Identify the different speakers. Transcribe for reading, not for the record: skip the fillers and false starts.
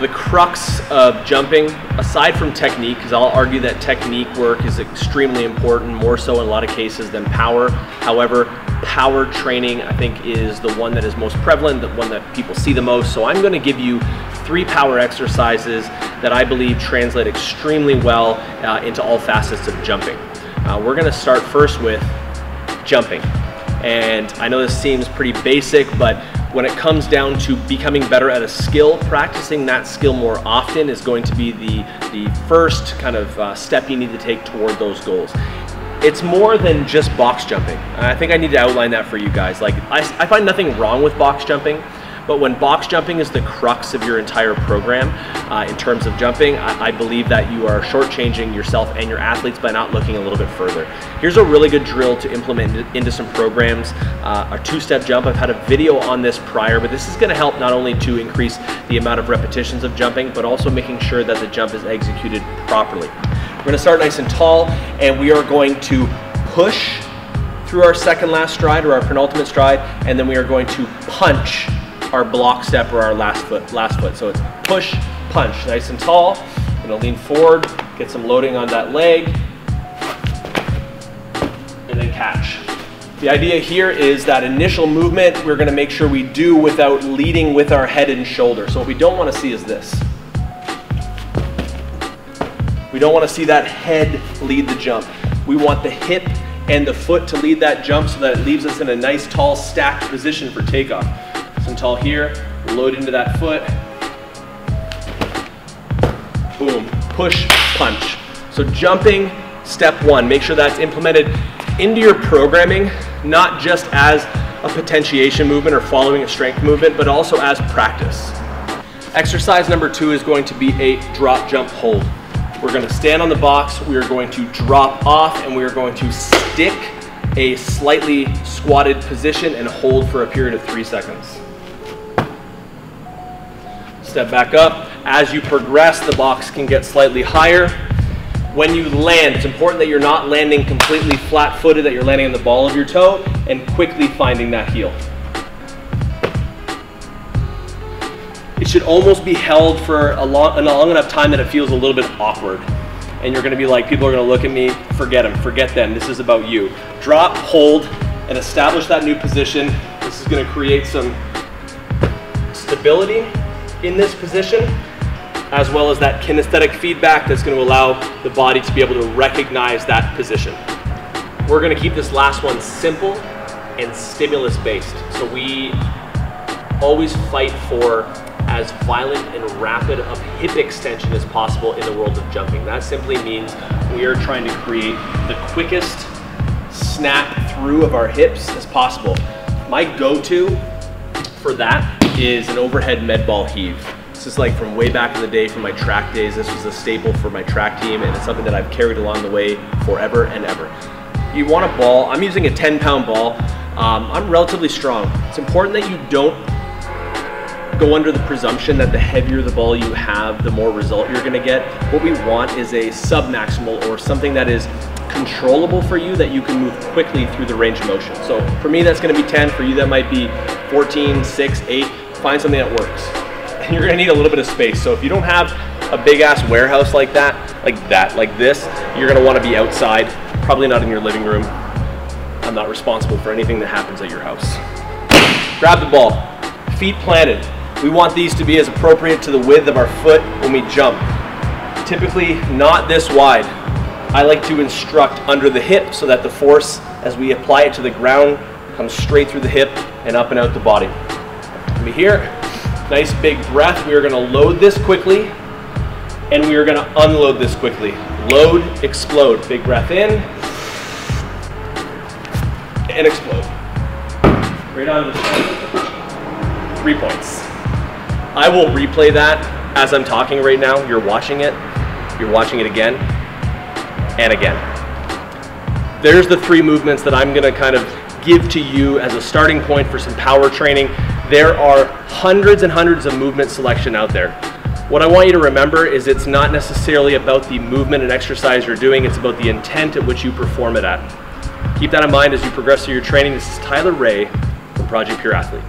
Speaker 1: So the crux of jumping, aside from technique, because I'll argue that technique work is extremely important, more so in a lot of cases than power. However, power training I think is the one that is most prevalent, the one that people see the most. So I'm going to give you 3 power exercises that I believe translate extremely well into all facets of jumping. We're going to start first with jumping. And I know this seems pretty basic, but when it comes down to becoming better at a skill, practicing that skill more often is going to be the first kind of step you need to take toward those goals. It's more than just box jumping. I think I need to outline that for you guys. Like, I find nothing wrong with box jumping, but when box jumping is the crux of your entire program in terms of jumping, I believe that you are shortchanging yourself and your athletes by not looking a little bit further. Here's a really good drill to implement into some programs. A 2-step jump. I've had a video on this prior, but this is going to help not only to increase the amount of repetitions of jumping, but also making sure that the jump is executed properly. We're going to start nice and tall, and we are going to push through our second last stride or our penultimate stride, and then we are going to punch our block step or our last foot. So it's push, punch, nice and tall. I'm gonna lean forward, get some loading on that leg, and then catch. The idea here is that initial movement we're gonna make sure we do without leading with our head and shoulder. So what we don't wanna see is this. We don't wanna see that head lead the jump. We want the hip and the foot to lead that jump so that it leaves us in a nice tall stacked position for takeoff. Some tall here, load into that foot, boom, push, punch. So jumping, step 1, make sure that's implemented into your programming, not just as a potentiation movement or following a strength movement, but also as practice. Exercise number 2 is going to be a drop, jump, hold. We're going to stand on the box, we are going to drop off, and we are going to stick a slightly squatted position and hold for a period of 3 seconds. Step back up. As you progress, the box can get slightly higher. When you land, it's important that you're not landing completely flat-footed, that you're landing on the ball of your toe and quickly finding that heel. It should almost be held for a long enough time that it feels a little bit awkward. And you're gonna be like, people are gonna look at me, forget them, forget them, this is about you. Drop, hold, and establish that new position. This is gonna create some stability in this position, as well as that kinesthetic feedback that's going to allow the body to be able to recognize that position. We're going to keep this last one simple and stimulus based. So we always fight for as violent and rapid of hip extension as possible in the world of jumping. That simply means we are trying to create the quickest snap through of our hips as possible. My go-to for that is an overhead med ball heave. This is like from way back in the day, from my track days. This was a staple for my track team, and it's something that I've carried along the way forever and ever. You want a ball, I'm using a 10-pound ball. I'm relatively strong. It's important that you don't go under the presumption that the heavier the ball you have, the more result you're gonna get. What we want is a sub-maximal, or something that is controllable for you, that you can move quickly through the range of motion. So for me, that's gonna be 10. For you, that might be 14, 6, 8. Find something that works. And you're gonna need a little bit of space. So if you don't have a big ass warehouse like this, you're gonna wanna be outside, probably not in your living room. I'm not responsible for anything that happens at your house. Grab the ball, feet planted. We want these to be as appropriate to the width of our foot when we jump. Typically not this wide. I like to instruct under the hip so that the force, as we apply it to the ground, comes straight through the hip and up and out the body. Over here, nice big breath. We are gonna load this quickly, and we are gonna unload this quickly. Load, explode. Big breath in, and explode. Right on to the front. 3 points. I will replay that as I'm talking right now. You're watching it again and again. There's the 3 movements that I'm gonna kind of give to you as a starting point for some power training. There are hundreds and hundreds of movement selection out there. What I want you to remember is it's not necessarily about the movement and exercise you're doing, it's about the intent at which you perform it at. Keep that in mind as you progress through your training. This is Tyler Ray from Project Pure Athlete.